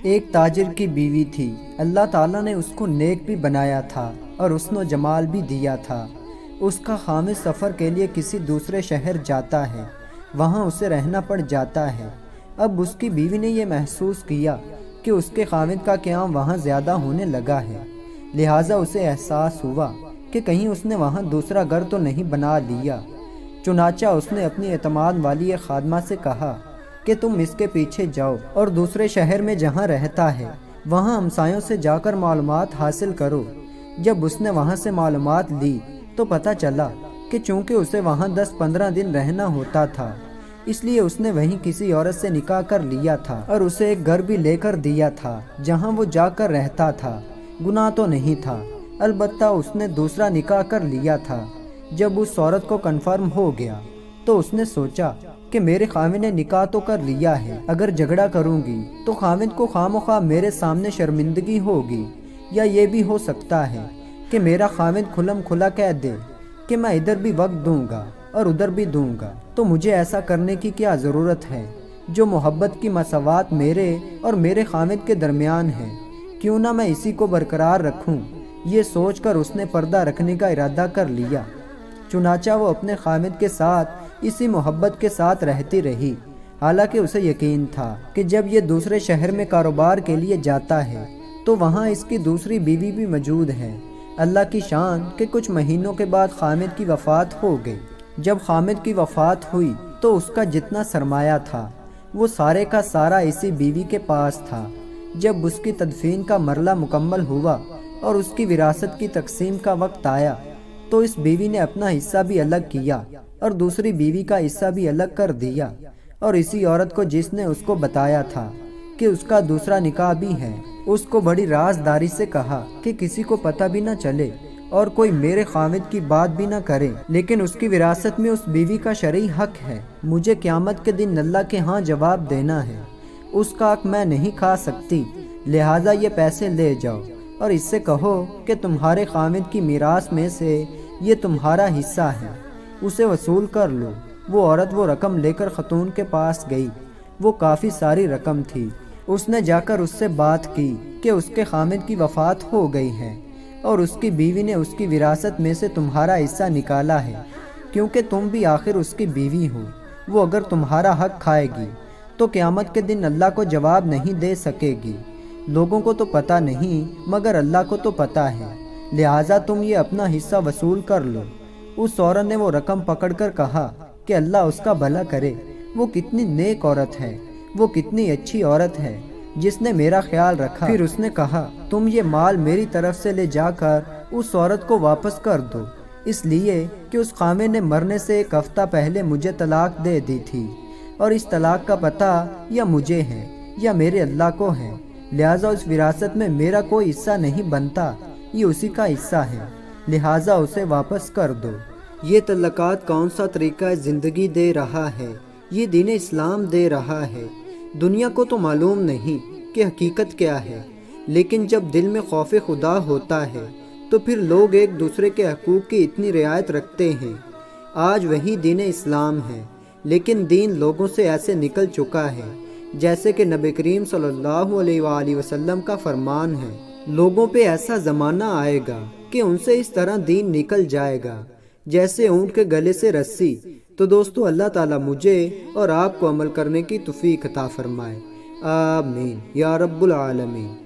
ایک تاجر کی بیوی تھی۔ اللہ تعالیٰ نے اس کو نیک بھی بنایا تھا اور حسن و جمال بھی دیا تھا۔ اس کا خامد سفر کے لیے کسی دوسرے شہر جاتا ہے، وہاں اسے رہنا پڑ جاتا ہے۔ اب اس کی بیوی نے یہ محسوس کیا کہ اس کے خامد کا قیام وہاں زیادہ ہونے لگا ہے، لہٰذا اسے احساس ہوا کہ کہیں اس نے وہاں دوسرا گھر تو نہیں بنا لیا۔ چنانچہ اس نے اپنی اعتماد والی ایک خادمہ سے کہا کہ تم اس کے پیچھے جاؤ اور دوسرے شہر میں جہاں رہتا ہے وہاں ہمسایوں سے جا کر معلومات حاصل کرو۔ جب اس نے وہاں سے معلومات لی تو پتہ چلا کہ چونکہ اسے وہاں 10-15 دن رہنا ہوتا تھا، اس لیے اس نے وہیں کسی عورت سے نکاح کر لیا تھا اور اسے ایک گھر بھی لے کر دیا تھا جہاں وہ جا کر رہتا تھا۔ گناہ تو نہیں تھا، البتہ اس نے دوسرا نکاح کر لیا تھا۔ جب اس عورت کو کنفرم ہو گیا تو اس نے سوچا کہ میرے خاوند نے نکاح تو کر لیا ہے، اگر جھگڑا کروں گی تو خاوند کو خواہ مخواہ میرے سامنے شرمندگی ہوگی، یا یہ بھی ہو سکتا ہے کہ میرا خاوند کھلم کھلا کہہ دے کہ میں ادھر بھی وقت دوں گا اور ادھر بھی دوں گا، تو مجھے ایسا کرنے کی کیا ضرورت ہے؟ جو محبت کی مساوات میرے اور میرے خاوند کے درمیان ہے، کیوں نہ میں اسی کو برقرار رکھوں؟ یہ سوچ کر اس نے پردہ رکھنے کا ارادہ کر لیا۔ چنانچہ وہ اپنے خاوند کے ساتھ اسی محبت کے ساتھ رہتی رہی، حالانکہ اسے یقین تھا کہ جب یہ دوسرے شہر میں کاروبار کے لیے جاتا ہے تو وہاں اس کی دوسری بیوی بھی موجود ہے۔ اللہ کی شان کہ کچھ مہینوں کے بعد خامد کی وفات ہو گئی۔ جب خامد کی وفات ہوئی تو اس کا جتنا سرمایہ تھا وہ سارے کا سارا اسی بیوی کے پاس تھا۔ جب اس کی تدفین کا مرحلہ مکمل ہوا اور اس کی وراثت کی تقسیم کا وقت آیا تو اس بیوی نے اپنا حصہ بھی الگ کیا اور دوسری بیوی کا حصہ بھی الگ کر دیا، اور اسی عورت کو جس نے اس کو بتایا تھا کہ اس کا دوسرا نکاح بھی ہے، اس کو بڑی رازداری سے کہا کہ کسی کو پتہ بھی نہ چلے اور کوئی میرے خاوند کی بات بھی نہ کرے، لیکن اس کی وراثت میں اس بیوی کا شرعی حق ہے۔ مجھے قیامت کے دن اللہ کے ہاں جواب دینا ہے، اس کا حق میں نہیں کھا سکتی، لہٰذا یہ پیسے لے جاؤ اور اس سے کہو کہ تمہارے خاوند کی میراث میں سے یہ تمہارا حصہ ہے، اسے وصول کر لو۔ وہ عورت وہ رقم لے کر خاتون کے پاس گئی، وہ کافی ساری رقم تھی۔ اس نے جا کر اس سے بات کی کہ اس کے خاوند کی وفات ہو گئی ہے اور اس کی بیوی نے اس کی وراثت میں سے تمہارا حصہ نکالا ہے، کیونکہ تم بھی آخر اس کی بیوی ہو۔ وہ اگر تمہارا حق کھائے گی تو قیامت کے دن اللہ کو جواب نہیں دے سکے گی۔ لوگوں کو تو پتہ نہیں مگر اللہ کو تو پتہ ہے، لہٰذا تم یہ اپنا حصہ وصول کر لو۔ اس عورت نے وہ رقم پکڑ کر کہا کہ اللہ اس کا بھلا کرے، وہ کتنی نیک عورت ہے، وہ کتنی اچھی عورت ہے جس نے میرا خیال رکھا۔ پھر اس نے کہا تم یہ مال میری طرف سے لے جا کر اس عورت کو واپس کر دو، اس لیے کہ اس خاوند نے مرنے سے 1 ہفتہ پہلے مجھے طلاق دے دی تھی، اور اس طلاق کا پتہ یا مجھے ہے یا میرے اللہ کو ہے، لہٰذا اس وراثت میں میرا کوئی حصہ نہیں بنتا، یہ اسی کا حصہ ہے، لہٰذا اسے واپس کر دو۔ یہ تعلقات کون سا طریقہ زندگی دے رہا ہے؟ یہ دین اسلام دے رہا ہے۔ دنیا کو تو معلوم نہیں کہ حقیقت کیا ہے، لیکن جب دل میں خوف خدا ہوتا ہے تو پھر لوگ ایک دوسرے کے حقوق کی اتنی رعایت رکھتے ہیں۔ آج وہی دین اسلام ہے، لیکن دین لوگوں سے ایسے نکل چکا ہے جیسے کہ نبی کریم صلی اللہ علیہ وآلہ وسلم کا فرمان ہے، لوگوں پہ ایسا زمانہ آئے گا کہ ان سے اس طرح دین نکل جائے گا جیسے اونٹ کے گلے سے رسی۔ تو دوستو، اللہ تعالیٰ مجھے اور آپ کو عمل کرنے کی توفیق عطا فرمائے، آمین یا رب العالمین۔